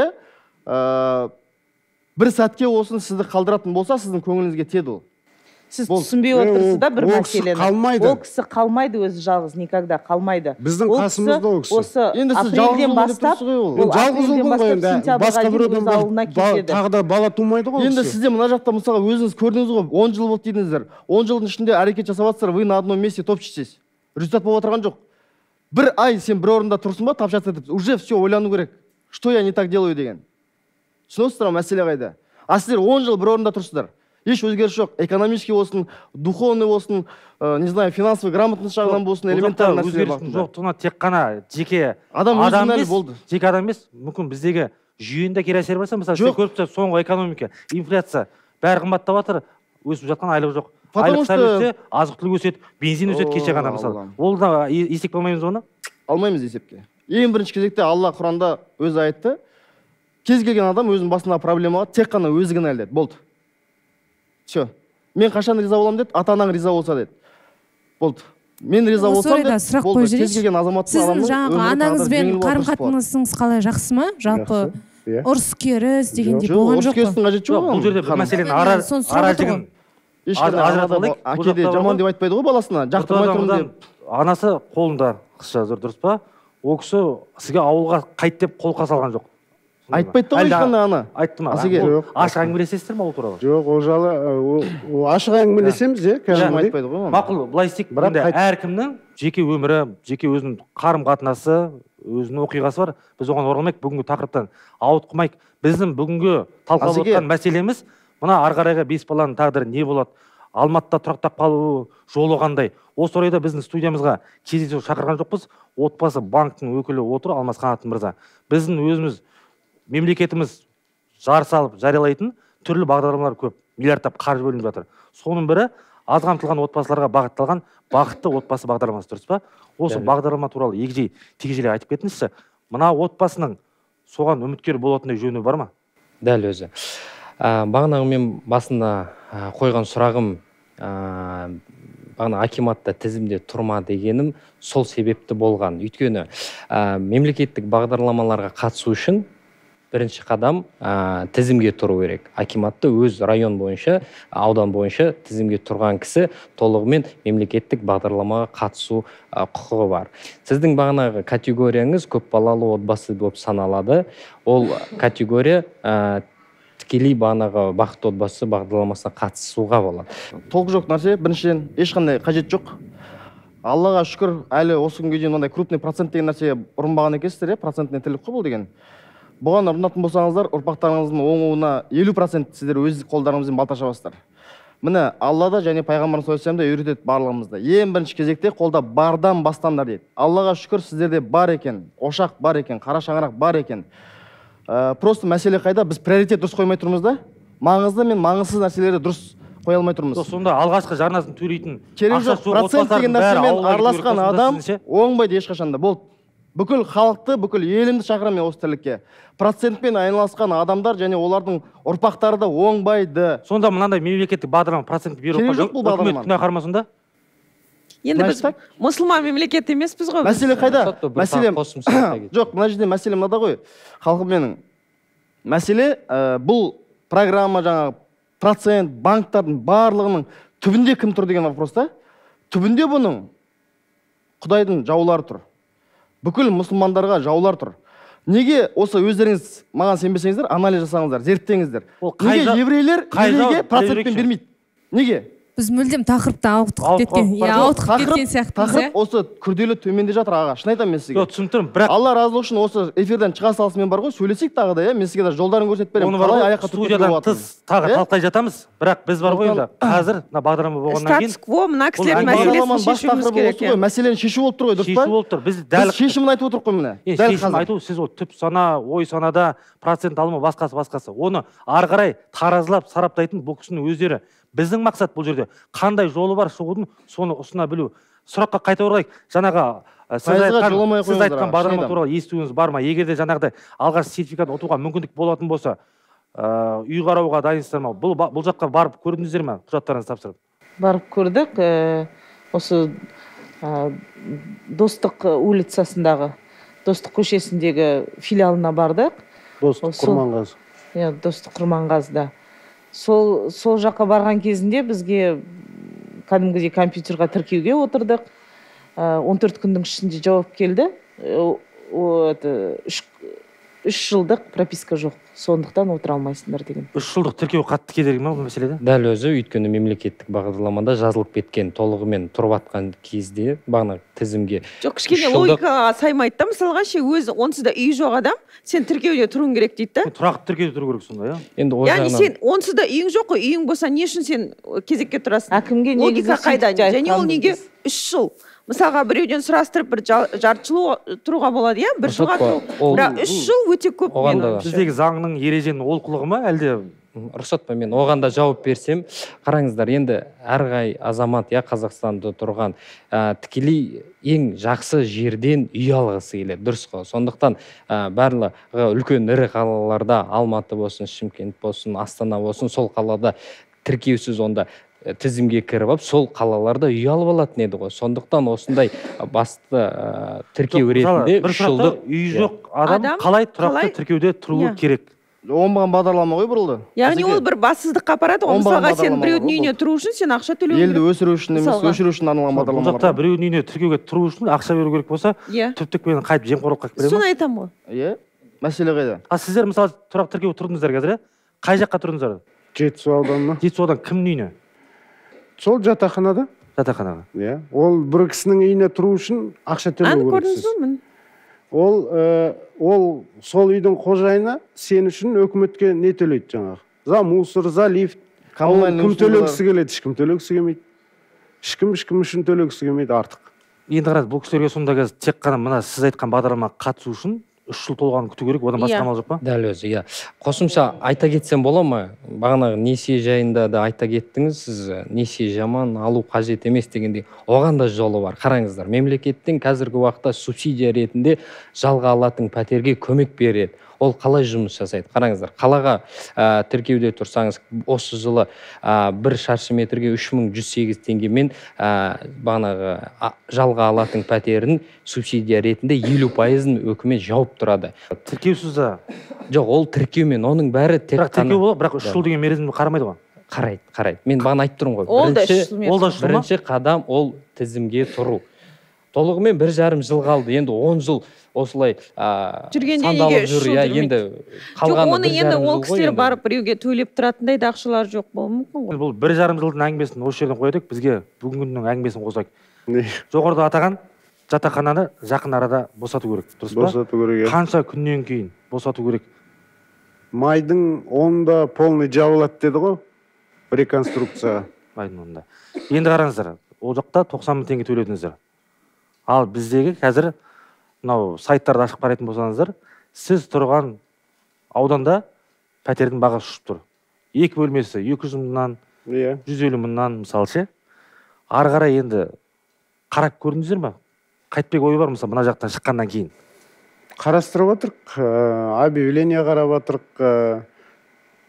S5: бір сәтке осын сізді қалдыратын болса, сіздің көңіліңізге тиеді ол.
S2: Сіз түсінбей отырсыз да бір
S6: ол кісі
S2: мәселені.
S6: қалмайды.
S2: Ол кісі қалмайды өзі жалғыз, никогда қалмайды.
S6: Біздің қасымызда ол кісі.
S2: Осы
S5: Енді сіз
S2: апрельден
S5: жалғыз
S2: бастап,
S5: тұрсыз ғой ол.
S2: ол
S6: Жалғыз
S2: апрельден
S6: ұлдың ғой
S2: бастап
S6: енді.
S2: сентябрьға
S6: Басқа
S2: дейін
S6: біреуден
S2: өз ауылына кетеді.
S6: тағы да бала тумайды ғой ол
S5: Енді
S6: кісі.
S5: сізде мына жақта мысалға өзіңіз көрдіңіз ғой, 10 жыл болды дейдіңіздер. 10 жылдың ішінде әрекет жасап жатсыздар, вы на одном месте топчетесь. Результат болып отырған жоқ. Бір ай сен бір орында тұрсың ба, тап жатыр деп, уже все ойлану керек. Что я не так делаю деген. Түсінесіздер ма, мәселе қайда? А сіздер 10 жыл бір орында тұрсыздар. Еш өзгеріс жоқ. Экономический болсын, духовный болсын, не знаю, финансовый грамотность жағынан болсын, элементарный нәрселер
S1: өзгерістің жоқтығына тек қана жеке
S5: адам
S1: емес,
S5: болды.
S1: жеке адам емес, мүмкін біздегі жүйені кері әсер болса, мысалы сен көріп тұрсың, соңғы экономика, инфляция, бәрі қымбаттап жатыр, өсіп жатқан айлық жоқ. Айлық сәл өссе, азық-түлік өседі, бензин өседі кеше ғана мысалы. Ол да есеп алмаймыз оны?
S5: Алмаймыз есепке. Ең бірінші кезекте Алла Құранда өзі айтты, кез келген адам өзінің басындағы проблемаға тек қана өзі кінәлі деді. Болды. Все. Мен қашан риза боламын деді, ата-анаң риза болса деді. Болды. Мен риза болсам деді,
S4: сұрақ
S5: болды.
S4: қойып
S5: Кез келген азаматтың
S4: сіздің жаңағы анаңызбен қарым-қатынасыңыз қалай, жақсы ма? Жалпы ұрыс керіс дегендей болған жоқ
S5: па? Қажет жоқ.
S1: Бұл жерде бір мәселенің ара жігін
S5: әкеде жаман деп айтпайды ғой баласына, жақтырмай тұрмын деп.
S1: Анасы қолында қыз жазыр, дұрыс па? Ол кісі сізге ауылға қайт деп қолқа салған жоқ.
S5: Айтпайды ғой ешқандай ана.
S1: Айтты ма? Ашық әңгімелесесіздер ме ол туралы?
S6: Жоқ, ол жалы ашық әңгімелесеміз,
S5: айтпайды ғой.
S1: Мақұл, былай істейік. Енді әркімнің жеке өмірі, жеке өзінің қарым-қатынасы, өзінің оқиғасы бар. Біз оған оралмайық, бүгінгі тақырыптан ауытқымайық. Біздің бүгінгі талқылап отырған мәселеміз мына ары қарайғы 5 баланың тағдыры не болады? Алматыда тұрақтап қалу жолы қандай? Осы орайда біздің студиямызға кездесу шақырған жоқпыз. Отбасы банктің өкілі отыр, Алмас Қанат мырза. Біздің өзіміз мемлекетіміз жар салып жариялайтын түрлі бағдарламалар көп, миллиардтап қаржы бөлініп жатыр. Соның бірі аз қамтылған отбасыларға бағытталған бақытты отбасы бағдарламасы, дұрыс па? Осы бағдарлама туралы егжей тегжейлі айтып кетіңізші. Мына отбасының соған үміткер болатындай жөні бар ма?
S9: Дәл өзі. Бағанағы мен басында қойған сұрағым, бағана акиматта тізімде тұрма дегенім сол себепті болған. Өйткені мемлекеттік бағдарламаларға қатысу үшін бірінші қадам тізімге тұру керек. Акиматта өз район бойынша, аудан бойынша тізімге тұрған кісі толығымен мемлекеттік бағдарламаға қатысу құқығы бар. Сіздің бағанағы категорияңыз көпбалалы отбасы болып саналады. Ол категория тікелей бағанағы бақытты отбасы бағдарламасына қатысуға болады.
S5: Толық жоқ нәрсе, біріншіден ешқандай қажет жоқ. Аллаға шүкір, әлі осы күнге дейін мынандай крупный процент деген нәрсе ұрынбаған екенсіздер, процентіне тірлік қой бұл деген. Бұған ұрынатын болсаңыздар, ұрпақтарыңыздың оңуына 50% сіздер өз қолдарыңызбен балта шабасыздар. Міне Аллада және пайғамбарымыз саллаллаху алейхи үйретеді барлығымызды. Ең бірінші кезекте қолда бардан бастаңдар дейді. Аллаға шүкір сіздерде бар екен, ошақ бар екен, қара шаңырақ бар екен. Просто мәселе қайда? Біз приоритет дұрыс қоймай тұрмыз да. Маңызды мен маңызсыз нәрселерді дұрыс қоя алмай тұрмыз.
S1: Сонда алғашқы жарнасын төлейтін
S5: керек жоқ, процент деген нәрсемен араласқан адам оңбайды ешқашанда. Болды. Бүкіл халықты, бүкіл елімді шақырамын осы тірлікке. Процентпен айналысқан адамдар және олардың ұрпақтары да оңбайды.
S1: Сонда мынандай мемлекеттік бағдарлама процент беру
S5: жоқ бұл бағдарлама.
S1: Үкімет күнә қармасында?
S3: Енді біз мұсылман мемлекет емеспіз ғой.
S5: Мәселе қайда? Мәселе жоқ, мына жерде мәселе мынада ғой. Халқым менің. Мәселе бұл программа жаңағы процент, банктардың барлығының түбінде кім тұр деген вопроста? Түбінде бұның Құдайдың жаулары тұр. Бүкіл мұсылмандарға жаулар тұр. Неге осы өздеріңіз маған сенбесеңіздер, анализ жасаңыздар, зерттеңіздер. Неге еврейлер еврейге процентпен бермейді? Неге?
S4: Біз мүлдем тақырыпта ауытқып кеткен сияқтымыз.
S5: Тақырып осы күрделі төменде жатыр аға. Шын айтамын мен сізге.
S1: Түсініп тұрмын, бірақ
S5: Алла разылығы үшін осы эфирден шыға салысымен бар ғой, сөйлесейік тағы да, мен сізге жолдарын көрсетіп беремін.
S1: Қалай аяққа студиядан тыс тағы талқылай жатамыз. Бірақ біз бар ғой енді қазір мына бағдарлама болғаннан кейін
S3: статус-кво мына кісілер мәселесін шешуіміз керек.
S5: Мәселені шешу болып тұр ғой, дұрыс па?
S1: Шешу болып тұр. Біз дәл
S5: шешімін айтып отырмық қой міне. Дәл
S1: шешім айту, сіз ол түп сана, ой санада процент алымы басқасы. Оны ары қарай таразылап сараптайтын бұл кісінің өздері. Біздің мақсат бұл жерде қандай жолы бар шығудың, соны ұсына білу. Сұраққа қайта оралайық. Жаңағы сіз айтқан бағдарлама туралы естуіңіз бар ма? Егер де жаңағыдай алғаш сертификат ұтуға мүмкіндік болатын болса, үй қарауға дайынсыздар ма? Бұл жаққа барып көрдіңіздер ме? Құжаттарыңызды тапсырып.
S2: Барып көрдік. Осы Достық улицасындағы, Достық көшесіндегі филиалына бардық.
S6: Достық Құрманғазы.
S2: иә, Достық Құрманғазыда. Сол жаққа барған кезінде бізге кәдімгідей компьютерға тіркеуге отырдық. 14 күннің ішінде жауап келді. 3 жылдық прописка жоқ, сондықтан отыра алмайсыңдар деген.
S1: 3 жылдық тіркеу қатты кедергі ме бұл мәселеде?
S9: Дәл өзі, өйткені мемлекеттік бағдарламада жазылып кеткен, толығымен тұрып атқан кезде бағана тізімге
S3: жоқ, кішкене логикаға саймайды да. Мысалға ше, өзі онсыз да үйі жоқ адам, сен тіркеуде тұруың керек дейді да.
S1: Тұрақты тіркеуде тұру керек сонда, иә?
S9: Енді о
S3: яғни
S9: жағынан
S3: сен онсыз да үйің жоқ қой, үйің болса не үшін сен кезекке тұрасың?
S2: Әкімге
S3: логика қайда? Және ол неге 3 жыл? Мысалға біреуден сұрастырып бір жарты жыл тұруға болады, иә? 1 жылға тұру. Бірақ 3 жыл өте көп.
S1: Біздегі заңның ереженің олқылығы ма, әлде?
S9: Рұқсат па, мен оған да жауап берсем, қараңыздар, енді әрғай азамат, иә, Қазақстанда тұрған тікелей ең жақсы жерден үй алғысы келеді, дұрыс қой. Сондықтан барлығы үлкен ірі қалаларда, Алматы болсын, Шымкент болсын, Астана болсын, сол қалада тіркеусіз онда тізімге кіріп алып, сол қалаларда үй алып алатын еді ғой. Сондықтан осындай басты тіркеу ретінде 3 жылдық
S1: үй жоқ адам қалай тұрақты тіркеуде тұруы керек?
S5: Оңбаған бағдарлама ғой бұрылды.
S3: Яғни ол бір бассыздыққа апарады ғой. Мысалға сен біреудің үйіне тұру үшін сен ақша төлеу керек.
S5: Елді өсіру үшін емес, өшіру үшін арналған бағдарлама.
S1: Бұл жақта біреудің үйіне тіркеуге тұру үшін ақша беру керек болса, түптікпен қайтып жемқорлыққа кіре ме?
S3: Соны айтамын ғой.
S5: Иә, мәселе қайда?
S1: Сіздер мысалы тұрақты тіркеуге тұрдыңыздар қазір, қай жаққа тұрдыңыздар?
S6: Жетісу ауданына.
S1: Жетісу аудан кімнің үйіне?
S6: Сол жатақханада.
S1: Жатақханаға.
S6: Иә. Ол бір кісінің үйіне тұру үшін ақша төлеу керексіз. Ол сол үйдің қожайыны сен үшін өкіметке не төлейді жаңағы? За мусор, за лифт. Кім төлегісі келеді, ешкім төлегісі келмейді. Ешкім үшін төлегісі келмейді артық.
S1: Енді қараңыз, бұл кісілерге сонда қазір тек қана мына сіз айтқан бағдарламаға қатысу үшін 3 жыл толғанын күту керек, одан басқа амал жоқ па?
S9: Дәл өзі, иә. Қосымша айта кетсем бола ма? Бағанағы несие жайында да айта кеттіңіз, сіз несие жаман, алу қажет емес дегендей. Оған да жолы бар. Қараңыздар, мемлекеттен қазіргі уақытта субсидия ретінде жалға алатын пәтерге көмек береді. Ол қалай жұмыс жасайды? Қараңыздар, қалаға тіркеуде тұрсаңыз, осы жылы 1 шаршы метрге 3108 теңгемен бағанағы жалға алатын пәтерін субсидия ретінде 50%-ын өкімет жауып тұрады.
S1: Тіркеусіз да?
S9: Жоқ, ол тіркеумен, оның бәрі тек қана.
S1: Тіркеу болады, бірақ 3 жыл деген мерзімді қарамайды ғой?
S9: Қарайды. Мен бағана айтып тұрмын ғой.
S3: Ол да 3 жыл.
S9: Бірінші қадам ол тізімге тұру. Толығымен 1,5 жыл қалды. Енді 10 жыл осылай
S3: сандалып жүр,
S9: иә, енді қалғаны 1,5 жыл ғой.
S3: Ол кісілер барып біреуге төлеп тұратындай да ақшалар жоқ болуы мүмкін ғой.
S1: Бұл 1,5 жылдың әңгімесін осы жерден қоядық, бізге бүгінгі күннің әңгімесін қосайық. Жоғарыда атаған жатақхананы жақын арада босату керек, дұрыс па?
S6: Босату керек.
S1: Қанша күннен кейін босату керек?
S6: Майдың 10-да полный жабылады деді ғой, реконструкцияға.
S1: Майдың 10-да. Енді қараңыздар, ол жақта 90 мың теңге төледіңіздер. Ал біздегі қазір мынау сайттарды ашып қарайтын болсаңыздар, сіз тұрған ауданда пәтердің бағасы ұшып тұр. 2 бөлмесі 200 мыңнан, 150 мыңнан мысалы ше. Ары қарай енді қарап көрдіңіздер ме? Қайтпек ой бар мысалы мына жақтан шыққаннан кейін?
S6: Қарастырып отырық, объявление қарап отырық,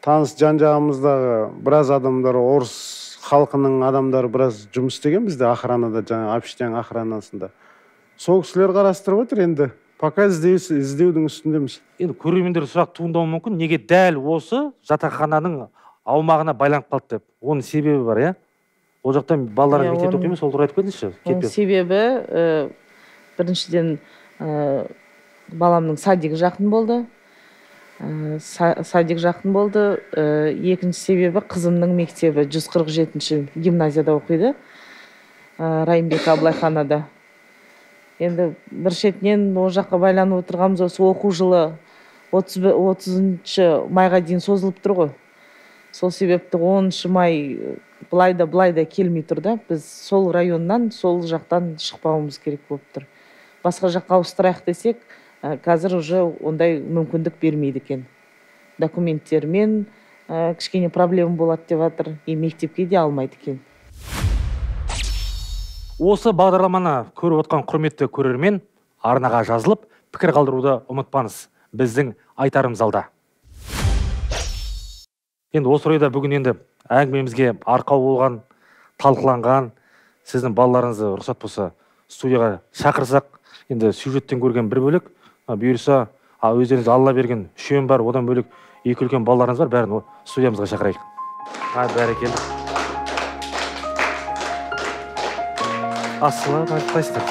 S6: таныс жан-жағымыздағы біраз адамдар, орыс халқының адамдары біраз жұмыс істеген бізде охранада, жаңа общежитияның охранасында. Сол кісілер қарастырып отыр, енді пока іздеудің үстіндеміз.
S1: Енді көрермендер сұрақ туындауы мүмкін, неге дәл осы жатақхананың аумағына байланып қалды деп? Оның себебі бар, иә? Ол жақта балалар мектепте оқиды ма? Сол туралы айтып кетіңізші.
S2: Оның себебі біріншіден баламның садигі жақын болды. Екінші себебі қызымның мектебі 147-ші гимназияда оқиды. Райымбек Абылайханада. Енді бір шетінен ол жаққа байланып отырғанымыз осы оқу жылы 30 майға дейін созылып тұр ғой. Сол себепті 10 май былай да келмей тұр да. Біз сол районнан, сол жақтан шықпауымыз керек болып тұр. Басқа жаққа ауыстырайық десек, қазір уже ондай мүмкіндік бермейді екен. Документтермен кішкене проблема болады деп жатыр, мектепке де алмайды екен.
S1: Осы бағдарламаны көріп отқан құрметті көрермен арнаға жазылып, пікір қалдыруды ұмытпаңыз. Біздің айтарымыз алда. Енді осы орайда бүгін енді әңгімемізге арқау болған, талқыланған, сіздің балаларыңызды рұқсат болса студияға шақырсақ, енді сюжеттен көрген бір бөлек, бұйырса өздеріңіз Алла берген үшеуім бар, одан бөлек екі үлкен балаларыңыз бар, бәрін студиямызға шақырайық. Бәрекелді. Ассалаумағалейкум.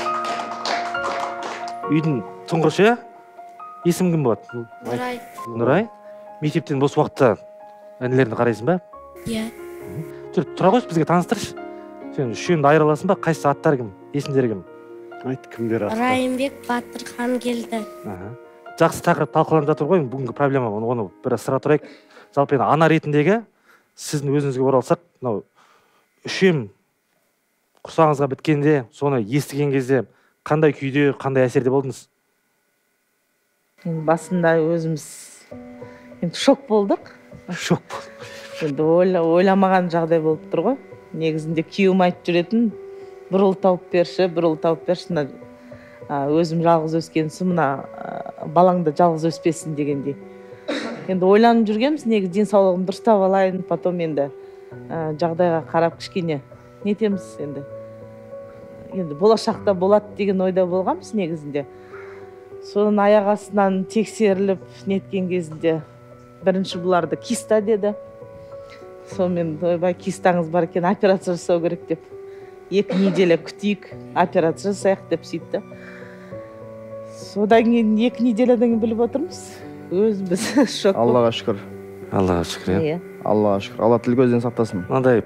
S1: Үйдің тұңғышы, есім кім болады?
S10: Нұрай.
S1: Нұрай. Мектептен бос уақытта інілеріңді қарайсың ба?
S10: Иә.
S1: Тұра қойшы, бізге таныстыршы. Сен үшеуіңді айыра аласың ба? Қайсысы аттары кім? Есімдері кім?
S6: Айт, кімдер аты?
S10: Райымбек Батырхан келді.
S1: Жақсы тақырып талқыланып жатыр ғой, бүгінгі проблема, оны бір сұра тұрайық. Жалпы енді ана ретіндегі сіздің өзіңізге оралсақ, мынау үшем құрсағыңызға біткенде, соны естіген кезде қандай күйде, қандай әсерде болдыңыз?
S2: Басында өзіміз шок болдық.
S1: Шок болдық.
S2: Енді ойламаған жағдай болып тұр ғой. Негізінде күйеуім айтып жүретін, бір ұл тауып берші, бір ұл тауып берші. Өзім жалғыз өскенсің, мына балаңды жалғыз өспесін дегендей. Енді ойланып жүргенбіз, негізі денсаулығым дұрыстап алайын, потом енді жағдайға қарап кішкене нетеміз енді. Енді болашақта болады деген ойда болғанбыз негізінде. Соның аяқ астынан тексеріліп неткен кезінде бірінші бұларды киста деді. Сонымен ойбай, кистаңыз бар екен, операция жасау керек деп. 2 неделя күтейік, операция жасайық деп сөйтті. Содан кейін 2 неделядан кейін біліп отырмыз. Өзіміз шок.
S5: Аллаға шүкір.
S1: Аллаға шүкір, иә.
S5: Аллаға шүкір. Алла тіл көзден сақтасын.
S1: Мынандай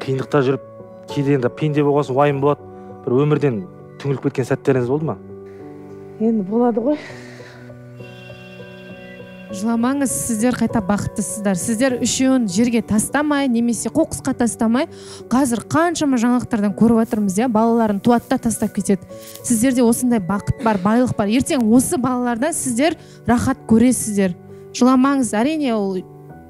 S1: қиындықта жүріп, кейде енді пенде болғасын уайым болады. Бір өмірден түңіліп кеткен сәттеріңіз болды ма?
S2: Енді болады ғой.
S4: Жыламаңыз, сіздер қайта бақыттысыздар. Сіздер үшеуін жерге тастамай, немесе қоқысқа тастамай, қазір қаншама жаңалықтардан көріп отырмыз, балаларын туатта тастап кетеді. Сіздерде осындай бақыт бар, байлық бар. Ертең осы балалардан сіздер рахат көресіздер. Жыламаңыз, әрине ол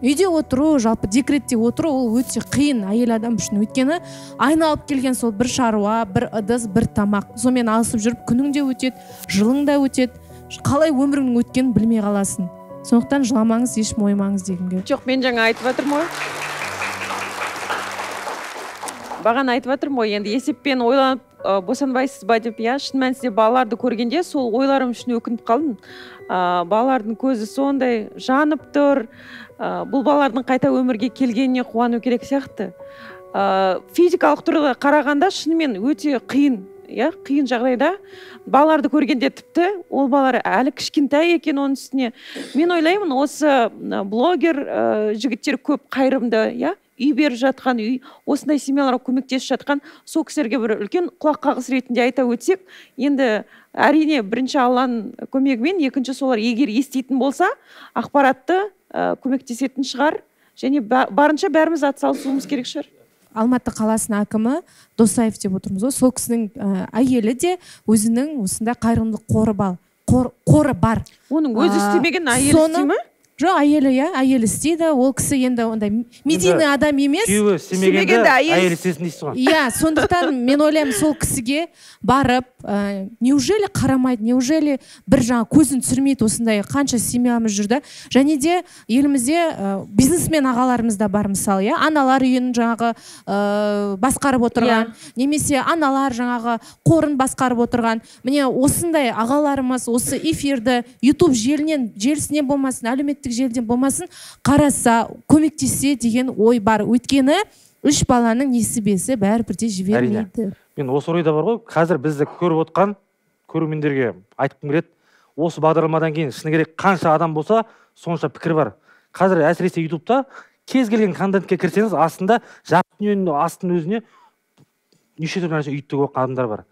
S4: үйде отыру, жалпы декретте отыру, ол өте қиын әйел адам үшін. Өйткені айналып келген сол бір шаруа, бір ыдыс, бір тамақ. Сонымен алысып жүріп, күнің де өтеді, жылың да өтеді. Қалай өміріңнің өткенін білмей қаласың. Сондықтан жыламаңыз, еш мойымаңыз дегім келеді.
S3: Жоқ, мен жаңа айтып жатырмын ғой. Бағана айтып жатырмын ғой, енді есеппен ойланып босанбайсыз ба деп, шын мәнісінде балаларды көргенде сол ойларым үшін өкініп қалдым. Балалардың көзі сондай жанып тұр. Бұл балалардың қайта өмірге келгеніне қуану керек сияқты. Физикалық тұрғыда қарағанда шынымен өте қиын. Қиын жағдайда балаларды көргенде тіпті ол балалар әлі кішкентай екен оның үстіне. Мен ойлаймын, осы блогер жігіттер көп қайырымды, үй беріп жатқан, осындай семьяларға көмектесіп жатқан, сол кісілерге бір үлкен құлақ қағыс ретінде айта өтсек, енді әрине бірінші Алланың көмегімен, екінші солар егер еститін болса, ақпаратты көмектесетін шығар, және барынша бәріміз атсалысуымыз керек шығар.
S4: Алматы қаласының әкімі Досаев деп отырмыз ғой, сол кісінің әйелі де өзінің осында қайырымдылық қоры бар.
S3: Оның өзі істемеген әйелі істей ме?
S4: Жоқ, әйелі істейді. Ол кісі енді ондай медийный адам емес.
S1: Күйеуі істемегенде әйелі істесін дейсіз ғой.
S4: Иә, сондықтан мен ойлаймын, сол кісіге барып, неужели қарамайды, неужели бір көзін түсірмейді, осындай қанша семьямыз жүрді. Және де елімізде бизнесмен ағаларымыз да бар, мысалы, аналар үйін жаңағы басқарып отырған, немесе аналар жаңағы қорын басқарып отырған. Міне осындай ағаларымыз осы эфирді YouTube желісінен болмасын, әлеуметтік желден болмасын қараса, көмектесе деген ой бар. Өйткені 3 баланың несібесі бәрібірде жібермейді.
S1: Мен осы орайда бар ғой, қазір бізді көріп отқан көрермендерге айтқым келеді, осы бағдарламадан кейін шыны керек қанша адам болса, сонша пікір бар. Қазір әсіресе ютубта кез келген контентке кірсеңіз, астында жақсы дүниенің астының өзіне неше түрлі нәрсе үйттігі оққан адамдар бар.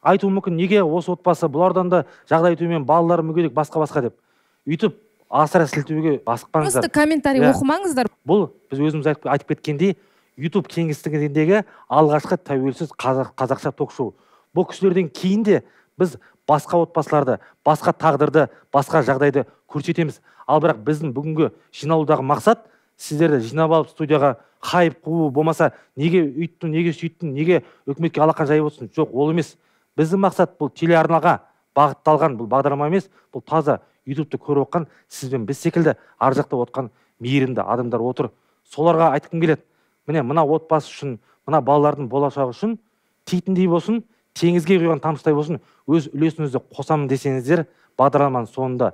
S1: Айтуы мүмкін, неге осы отбасы, бұлардан да жағдай төмен, балалары мүгедек, басқа деп. Үйтіп асыра сілтеуге асықпаңыздар.
S4: Просто комментарий оқымаңыздар.
S1: Бұл біз өзіміз айтып кеткендей, YouTube кеңістігіндегі алғашқы тәуелсіз қазақша ток-шоу. Бұл кісілерден кейін де біз басқа отбасыларды, басқа тағдырды, басқа жағдайды көрсетеміз. Ал бірақ біздің бүгінгі жиналудағы мақсат сіздерді жинап алып студияға хайп қуу, болмаса неге үйттің, неге сүйттің, неге үкіметке алақан жайып отырсың. Жоқ, ол емес. Біздің мақсат бұл телеарнаға бағытталған бұл бағдарлама емес, бұл таза ютубты көріп отқан сізбен біз секілді ар жақта отқан мейірімді адамдар отыр. Соларға айтқым келеді. Міне мына отбасы үшін, мына балалардың болашағы үшін тийтіндей болсын, теңізге құйған тамшыдай болсын, өз үлесіңізді қосамын десеңіздер, бағдарламаның соңында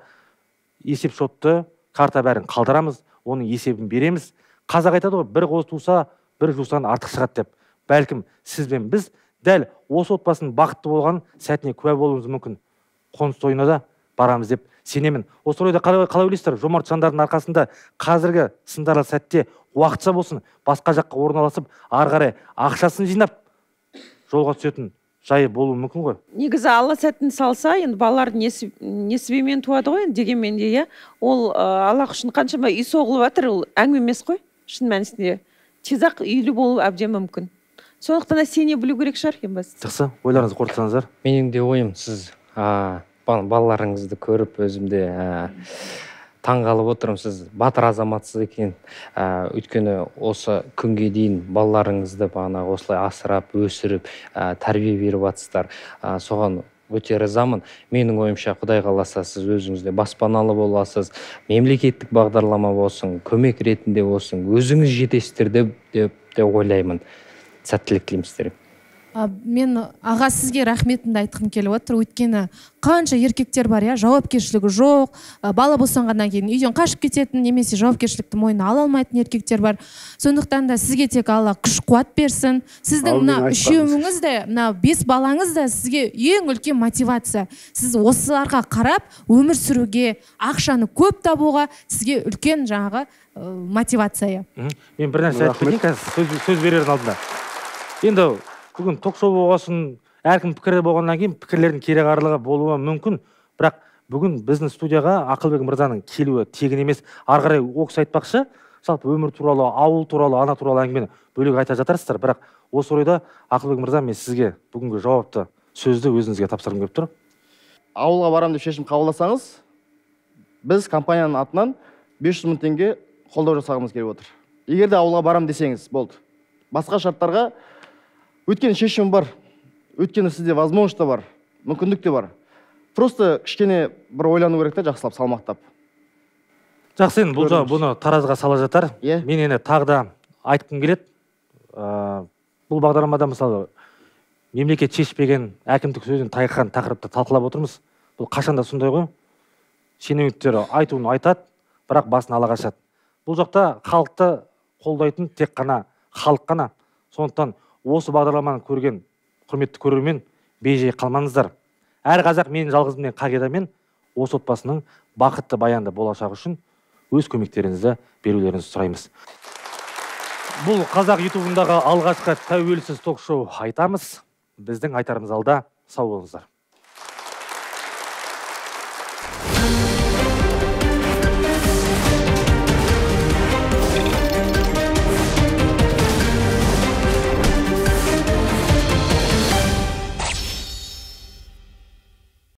S1: есеп шотты, карта бәрін қалдырамыз, оның есебін береміз. Қазақ айтады ғой, бір қоз туса, бір жусан артық шығады деп. Бәлкім сіз бен біз дәл осы отбасының бақытты болған сәтіне куә болуымыз мүмкін. Қоныс тойына да барамыз деп сенемін. Осы орайда қалай ойлайсыздар, жомарт жандардың арқасында қазіргі сындарлы сәтте уақытша болсын басқа жаққа орналасып, ары қарай ақшасын жинап жолға түсетін жайы болуы мүмкін ғой.
S3: Негізі алла сәтін салса, енді балалар несібемен туады ғой, дегенмен де, иә, ол Аллах үшін қаншама үй соғылып жатыр, ол әңгіме емес қой, шын мәнісінде. Тез-ақ үйлі болу әбден мүмкін. Сондықтан сене білу керек шығар, ең бастысы.
S1: Жақсы, ойларыңызды қорытсаңыздар.
S9: Менің де ойым, сіз балаларыңызды көріп өзімде таңғалып отырмын, сіз батыр азаматсыз екен. Өйткені осы күнге дейін балаларыңызды осылай асырап, өсіріп, тәрбие беріп жатсыздар. Соған өте ризамын. Менің ойымша, Құдай қаласа, сіз өзіңізде баспаналы боласыз, мемлекеттік бағдарлама болсын, көмек ретінде болсын, өзіңіз жетесіздер деп ойлаймын. Сәттілік тілеймін сіздерге.
S4: Мен аға сізге рахметімді айтқым келіп отыр. Өйткені қанша еркектер бар, иә, жауапкершілігі жоқ, бала босанғаннан кейін үйден қашып кететін, немесе жауапкершілікті мойнына ала алмайтын еркектер бар. Сондықтан да сізге тек Алла күш-қуат берсін. Сіздің мына үшеуіңіз де, мына 5 балаңыз да сізге ең үлкен мотивация. Сіз осыларға қарап өмір сүруге, ақшаны көп табуға сізге үлкен жаңағы мотивация.
S1: Мен бір нәрсе айтып кетейін қазір, сөз берердің алдында. Енді бүгін ток-шоу болғасын, әркім пікірі болғаннан кейін пікірлердің кері қарлығы болуы мүмкін. Бірақ бүгін біздің студияға Ақылбек мырзаның келуі тегін емес. Ары қарай ол кісі айтпақшы, жалпы өмір туралы, ауыл туралы, ана туралы әңгімені бөлек айта жатарсыздар. Бірақ осы орайда Ақылбек мырза, мен сізге бүгінгі жауапты сөзді өзіңізге тапсырғым келіп тұр.
S5: Ауылға барам деп шешім қабылдасаңыз, біз компанияның атынан 500 мың теңге қолдау жасағымыз келіп отыр. Егер де ауылға барам десеңіз, болды. Басқа шарттарға өйткені шешім бар, өйткені сізде возможность бар, мүмкіндік те бар. Просто кішкене бір ойлану керек та, жақсылап, салмақтап.
S1: Жақсы, енді бұны таразыға сала жатар. Мен енді тағы да айтқым келеді. Бұл бағдарламада мысалы мемлекет шешпеген, әкімдік сөзін тайқыған тақырыпты талқылап отырмыз. Бұл қашанда сондай ғой. Шенеуніктер айтуын айтады, бірақ басын ала қашады. Бұл жақта халықты қолдайтын тек қана халық қана. Сондықтан осы бағдарламаны көрген құрметті көрермен бейжай қалмаңыздар. Әр қазақ менің жалғызыммен қағидамен осы отбасының бақытты баянды болашағы үшін өз көмектеріңізді берулеріңізді сұраймыз. Бұл қазақ ютубындағы алғашқы тәуелсіз ток-шоу айтамыз. Біздің айтарымыз алда. Сау болыңыздар.